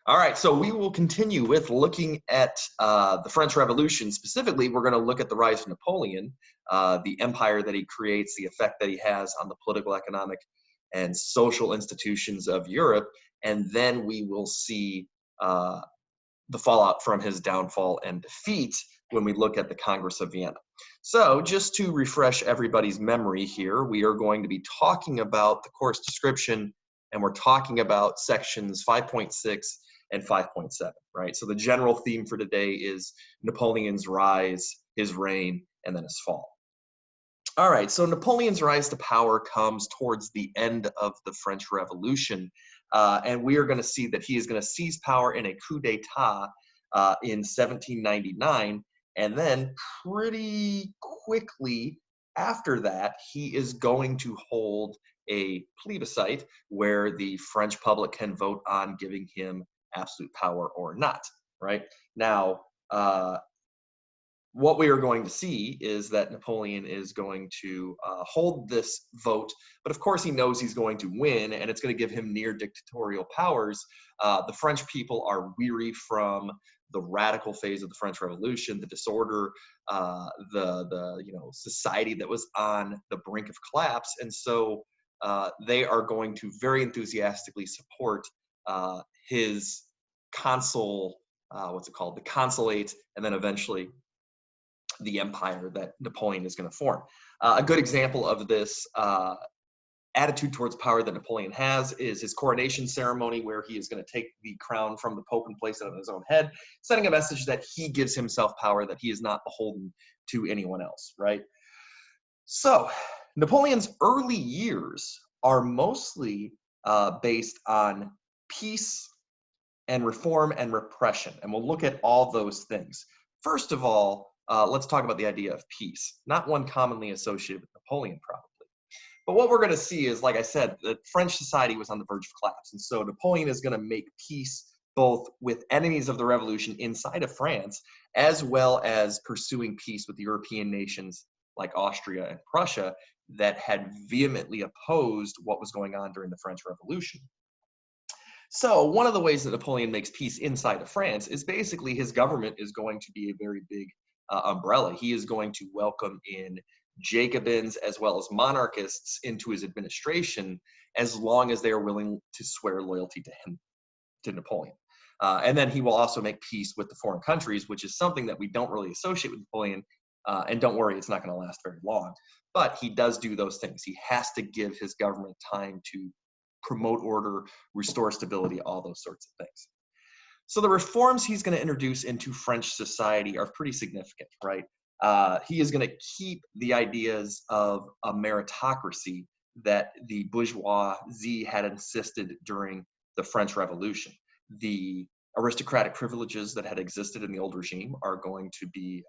All right, so we will continue with looking at the French Revolution. Specifically, we're going to look at the rise of Napoleon, the empire that he creates, the effect that he has on the political, economic, and social institutions of Europe, and then we will see the fallout from his downfall and defeat when we look at the Congress of Vienna. So just to refresh everybody's memory here, we are going to be talking about the course description, and we're talking about sections 5.6 and 5.7, right? So the general theme for today is Napoleon's rise, his reign, and then his fall. All right, so Napoleon's rise to power comes towards the end of the French Revolution, and we are going to see that he is going to seize power in a coup d'etat in 1799, and then pretty quickly after that, he is going to hold a plebiscite where the French public can vote on giving him absolute power or not, right? Now, what we are going to see is that Napoleon is going to hold this vote, but of course he knows he's going to win, and it's going to give him near dictatorial powers. The French people are weary from the radical phase of the French Revolution, the disorder, the society that was on the brink of collapse, and so they are going to very enthusiastically support his consul, the consulate, and then eventually the empire that Napoleon is going to form. A good example of this attitude towards power that Napoleon has is his coronation ceremony, where he is going to take the crown from the Pope and place it on his own head, sending a message that he gives himself power, that he is not beholden to anyone else, right? So Napoleon's early years are mostly based on peace and reform and repression, and we'll look at all those things. First of all, let's talk about the idea of peace, not one commonly associated with Napoleon, probably. But what we're going to see is, like I said, that French society was on the verge of collapse, and so Napoleon is going to make peace both with enemies of the revolution inside of France, as well as pursuing peace with European nations like Austria and Prussia that had vehemently opposed what was going on during the French Revolution. So one of the ways that Napoleon makes peace inside of France is basically his government is going to be a very big umbrella. He is going to welcome in Jacobins as well as monarchists into his administration, as long as they are willing to swear loyalty to him, to Napoleon. And then he will also make peace with the foreign countries, which is something that we don't really associate with Napoleon. And don't worry, it's not going to last very long. But he does do those things. He has to give his government time to promote order, restore stability, all those sorts of things. So the reforms he's going to introduce into French society are pretty significant, right? He is going to keep the ideas of a meritocracy that the bourgeoisie had insisted during the French Revolution. The aristocratic privileges that had existed in the old regime are going to be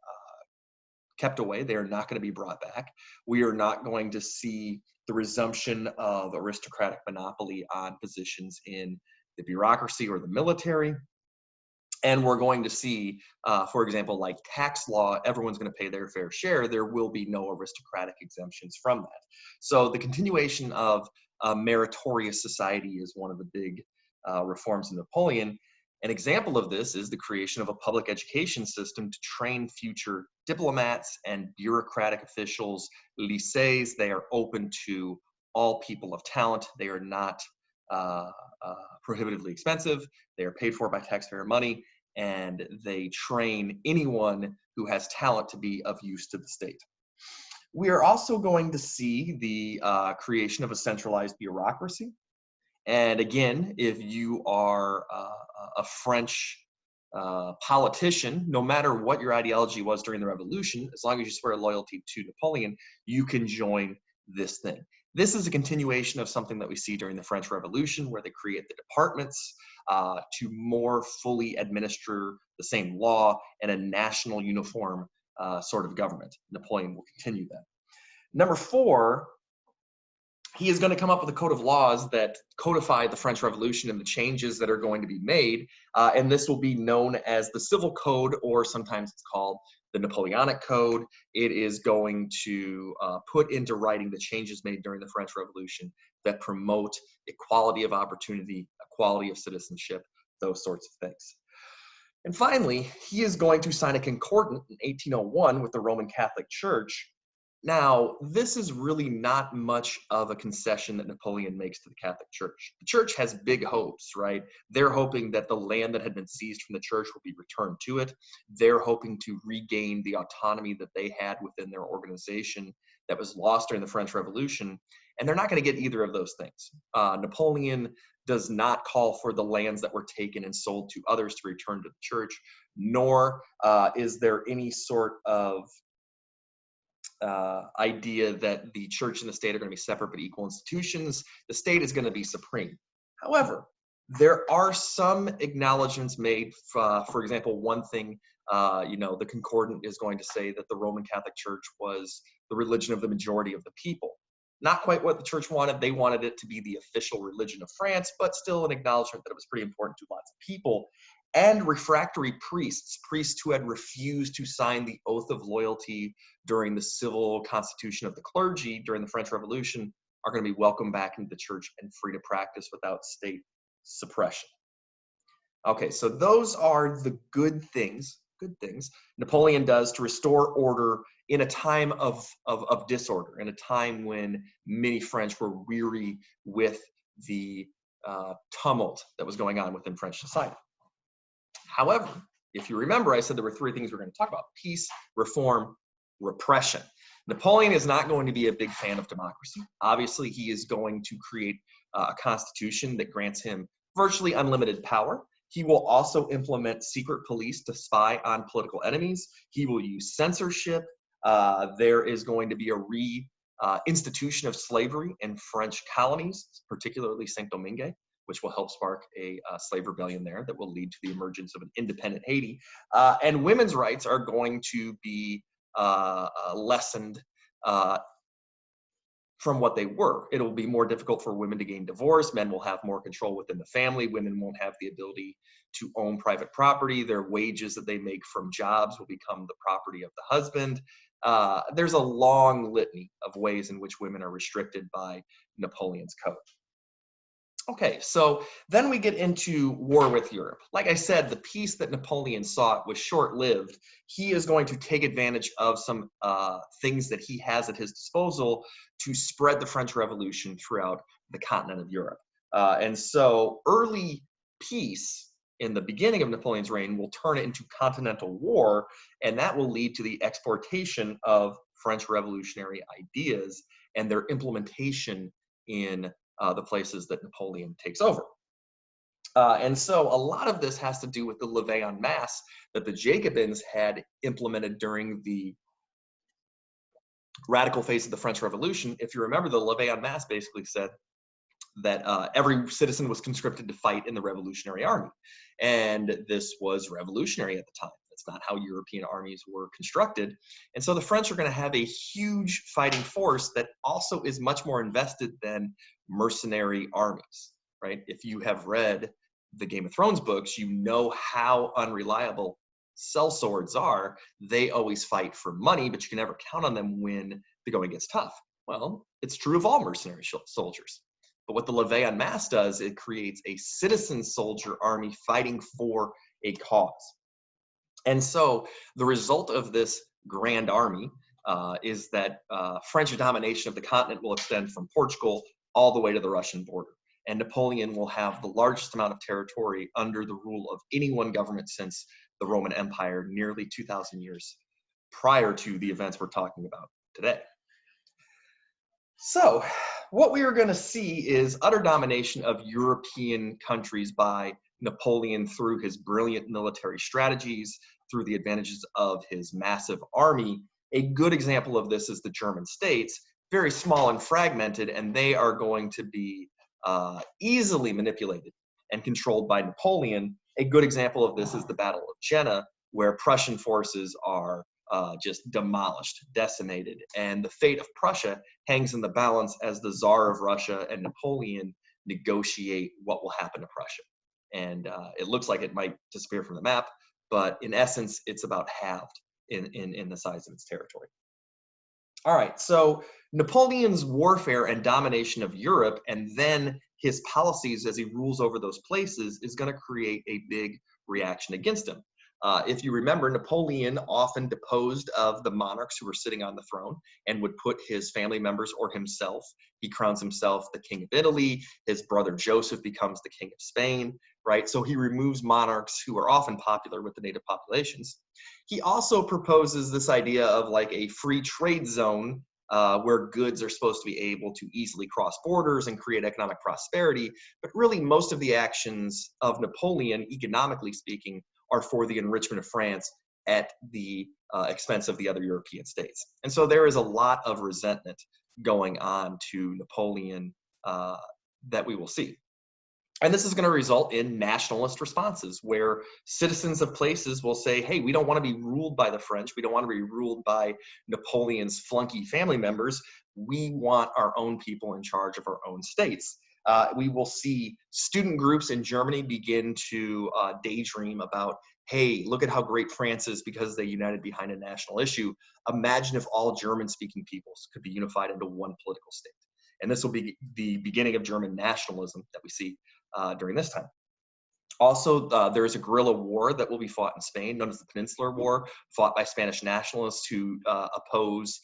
kept away. They are not going to be brought back. We are not going to see the resumption of aristocratic monopoly on positions in the bureaucracy or the military. And we're going to see, for example, like tax law, everyone's going to pay their fair share. There will be no aristocratic exemptions from that. So the continuation of a meritorious society is one of the big reforms in Napoleon. An example of this is the creation of a public education system to train future diplomats and bureaucratic officials. Lycées, they are open to all people of talent. They are not prohibitively expensive. They are paid for by taxpayer money, and they train anyone who has talent to be of use to the state. We are also going to see the creation of a centralized bureaucracy. And again, if you are a French politician, no matter what your ideology was during the revolution, as long as you swear loyalty to Napoleon, you can join this thing. This is a continuation of something that we see during the French Revolution, where they create the departments to more fully administer the same law and a national uniform sort of government. Napoleon will continue that. Number 4, he is going to come up with a code of laws that codify the French Revolution and the changes that are going to be made. And this will be known as the Civil Code, or sometimes it's called the Napoleonic Code. It is going to put into writing the changes made during the French Revolution that promote equality of opportunity, equality of citizenship, those sorts of things. And finally, he is going to sign a concordant in 1801 with the Roman Catholic Church. Now, this is really not much of a concession that Napoleon makes to the Catholic Church. The church has big hopes, right? They're hoping that the land that had been seized from the church will be returned to it. They're hoping to regain the autonomy that they had within their organization that was lost during the French Revolution. And they're not going to get either of those things. Napoleon does not call for the lands that were taken and sold to others to return to the church, nor is there any sort of idea that the church and the state are going to be separate but equal institutions. The state is going to be supreme. However, there are some acknowledgments made. For example, one thing, the concordant is going to say that the Roman Catholic Church was the religion of the majority of the people. Not quite what the church wanted. They wanted it to be the official religion of France, but still an acknowledgement that it was pretty important to lots of people. And refractory priests who had refused to sign the oath of loyalty during the civil constitution of the clergy during the French Revolution, are going to be welcomed back into the church and free to practice without state suppression. Okay, so those are the good things Napoleon does to restore order in a time of disorder, in a time when many French were weary with the tumult that was going on within French society. However, if you remember, I said there were three things we're going to talk about: peace, reform, repression. Napoleon is not going to be a big fan of democracy. Obviously, he is going to create a constitution that grants him virtually unlimited power. He will also implement secret police to spy on political enemies. He will use censorship. There is going to be a institution of slavery in French colonies, particularly Saint-Domingue, which will help spark a slave rebellion there that will lead to the emergence of an independent Haiti. And women's rights are going to be lessened from what they were. It'll be more difficult for women to gain divorce. Men will have more control within the family. Women won't have the ability to own private property. Their wages that they make from jobs will become the property of the husband. There's a long litany of ways in which women are restricted by Napoleon's code. Okay, so then we get into war with Europe. Like I said, the peace that Napoleon sought was short-lived. He is going to take advantage of some things that he has at his disposal to spread the French Revolution throughout the continent of Europe. And so early peace in the beginning of Napoleon's reign will turn it into continental war, and that will lead to the exportation of French revolutionary ideas and their implementation in the places that Napoleon takes over. And so a lot of this has to do with the levée en masse that the Jacobins had implemented during the radical phase of the French Revolution. If you remember, the levée en masse basically said that every citizen was conscripted to fight in the Revolutionary Army. And this was revolutionary at the time. That's not how European armies were constructed. And so the French are going to have a huge fighting force that also is much more invested than mercenary armies, right? If you have read the Game of Thrones books, you know how unreliable sellswords are. They always fight for money, but you can never count on them when the going gets tough. Well, it's true of all mercenary soldiers. But what the levée en masse does, it creates a citizen soldier army fighting for a cause. And so the result of this grand army is that French domination of the continent will extend from Portugal all the way to the Russian border. And Napoleon will have the largest amount of territory under the rule of any one government since the Roman Empire, nearly 2,000 years prior to the events we're talking about today. So what we are going to see is utter domination of European countries by Napoleon through his brilliant military strategies, through the advantages of his massive army. A good example of this is the German states, very small and fragmented, and they are going to be easily manipulated and controlled by Napoleon. A good example of this is the Battle of Jena, where Prussian forces are just demolished, decimated, and the fate of Prussia hangs in the balance as the Tsar of Russia and Napoleon negotiate what will happen to Prussia. And it looks like it might disappear from the map, but in essence, it's about halved in the size of its territory. All right, so Napoleon's warfare and domination of Europe, and then his policies as he rules over those places, is going to create a big reaction against him. If you remember, Napoleon often deposed of the monarchs who were sitting on the throne and would put his family members or himself. He crowns himself the king of Italy. His brother Joseph becomes the king of Spain, right? So he removes monarchs who are often popular with the native populations. He also proposes this idea of like a free trade zone where goods are supposed to be able to easily cross borders and create economic prosperity. But really, most of the actions of Napoleon, economically speaking, are for the enrichment of France at the expense of the other European states. And so there is a lot of resentment going on to Napoleon that we will see. And this is going to result in nationalist responses where citizens of places will say, hey, we don't want to be ruled by the French. We don't want to be ruled by Napoleon's flunky family members. We want our own people in charge of our own states. We will see student groups in Germany begin to daydream about, hey, look at how great France is because they united behind a national issue. Imagine if all German-speaking peoples could be unified into one political state. And this will be the beginning of German nationalism that we see during this time. Also, there is a guerrilla war that will be fought in Spain, known as the Peninsular War, fought by Spanish nationalists who oppose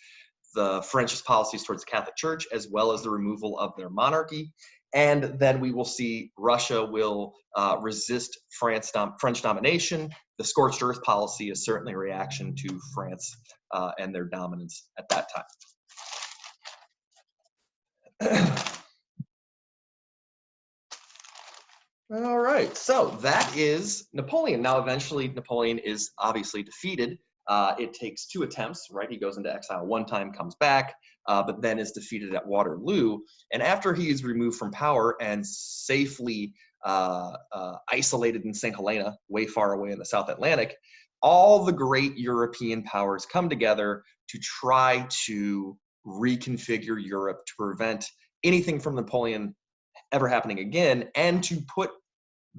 the French's policies towards the Catholic Church, as well as the removal of their monarchy. And then we will see Russia will resist French domination. The scorched earth policy is certainly a reaction to France and their dominance at that time. All right, so that is Napoleon. Now, eventually, Napoleon is obviously defeated. It takes 2 attempts, right? He goes into exile one time, comes back, but then is defeated at Waterloo. And after he is removed from power and safely isolated in St. Helena, way far away in the South Atlantic, all the great European powers come together to try to reconfigure Europe to prevent anything from Napoleon ever happening again, and to put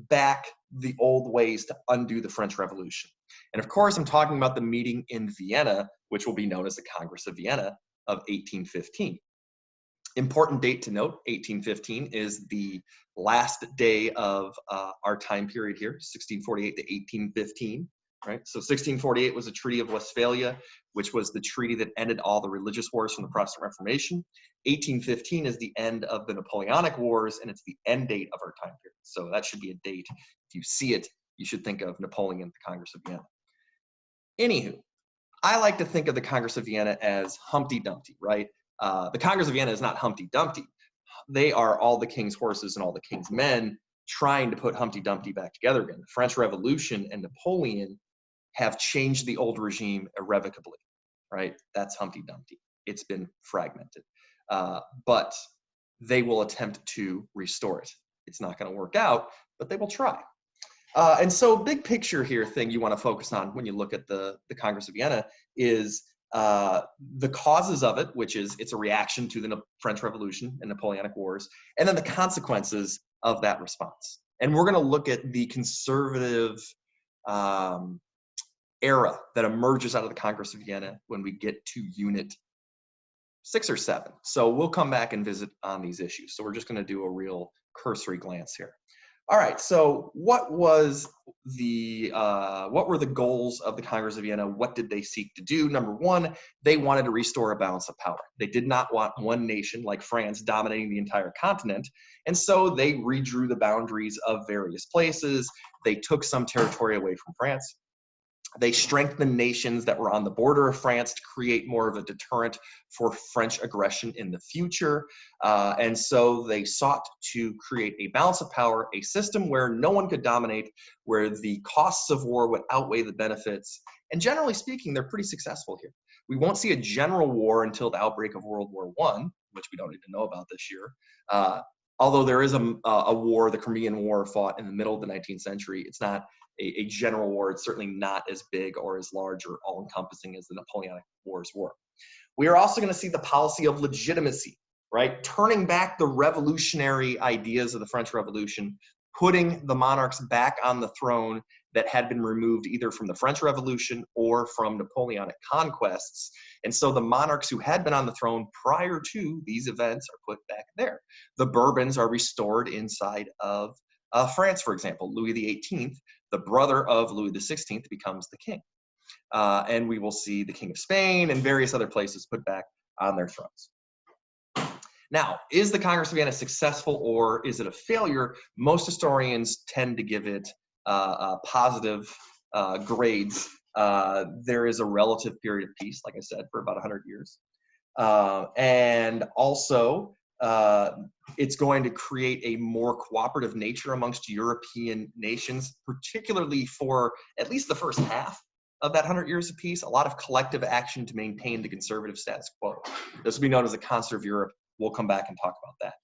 back the old ways to undo the French Revolution. And of course, I'm talking about the meeting in Vienna, which will be known as the Congress of Vienna of 1815. Important date to note, 1815 is the last day of our time period here, 1648 to 1815. Right? So 1648 was the Treaty of Westphalia, which was the treaty that ended all the religious wars from the Protestant Reformation. 1815 is the end of the Napoleonic Wars, and it's the end date of our time period. So that should be a date. If you see it, you should think of Napoleon at the Congress of Vienna. Anywho, I like to think of the Congress of Vienna as Humpty Dumpty, right? The Congress of Vienna is not Humpty Dumpty. They are all the king's horses and all the king's men trying to put Humpty Dumpty back together again. The French Revolution and Napoleon have changed the old regime irrevocably, right? That's Humpty Dumpty. It's been fragmented. But they will attempt to restore it. It's not going to work out, but they will try. And so big picture here thing you want to focus on when you look at the Congress of Vienna is the causes of it, which is it's a reaction to the French Revolution and Napoleonic Wars, and then the consequences of that response. And we're going to look at the conservative era that emerges out of the Congress of Vienna when we get to Unit 6 or 7. So we'll come back and visit on these issues. So we're just going to do a real cursory glance here. All right, so what were the goals of the Congress of Vienna? What did they seek to do? Number one, they wanted to restore a balance of power. They did not want one nation like France dominating the entire continent, and so they redrew the boundaries of various places. They took some territory away from France. They strengthened nations that were on the border of France to create more of a deterrent for French aggression in the future. And so they sought to create a balance of power, a system where no one could dominate, where the costs of war would outweigh the benefits. And generally speaking, they're pretty successful here. We won't see a general war until the outbreak of World War I, which we don't even know about this year. Although there is a war, the Crimean War, fought in the middle of the 19th century. It's not a general war. It's certainly not as big or as large or all-encompassing as the Napoleonic Wars were. We are also going to see the policy of legitimacy, right? Turning back the revolutionary ideas of the French Revolution, putting the monarchs back on the throne that had been removed either from the French Revolution or from Napoleonic conquests. And so the monarchs who had been on the throne prior to these events are put back there. The Bourbons are restored inside of France, for example. Louis XVIII, the brother of Louis XVI, becomes the king. And we will see the King of Spain and various other places put back on their thrones. Now, is the Congress of Vienna successful or is it a failure? Most historians tend to give it positive grades. There is a relative period of peace, like I said, for about 100 years. And also, it's going to create a more cooperative nature amongst European nations, particularly for at least the first half of that 100 years of peace, a lot of collective action to maintain the conservative status quo. This will be known as the Concert of Europe. We'll come back and talk about that.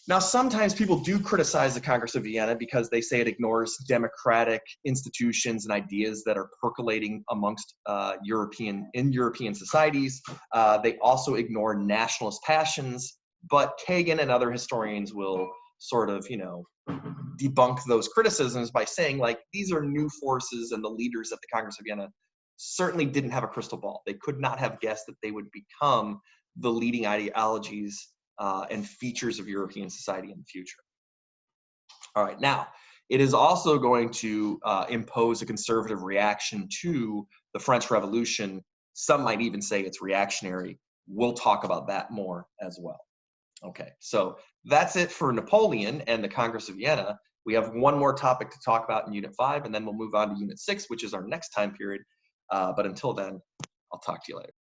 Now, sometimes people do criticize the Congress of Vienna because they say it ignores democratic institutions and ideas that are percolating amongst European societies. They also ignore nationalist passions, but Kagan and other historians will sort of, debunk those criticisms by saying, like, these are new forces, and the leaders at the Congress of Vienna certainly didn't have a crystal ball. They could not have guessed that they would become the leading ideologies and features of European society in the future. All right, now, it is also going to impose a conservative reaction to the French Revolution. Some might even say it's reactionary. We'll talk about that more as well. Okay, so that's it for Napoleon and the Congress of Vienna. We have one more topic to talk about in Unit 5, and then we'll move on to Unit 6, which is our next time period. But until then, I'll talk to you later.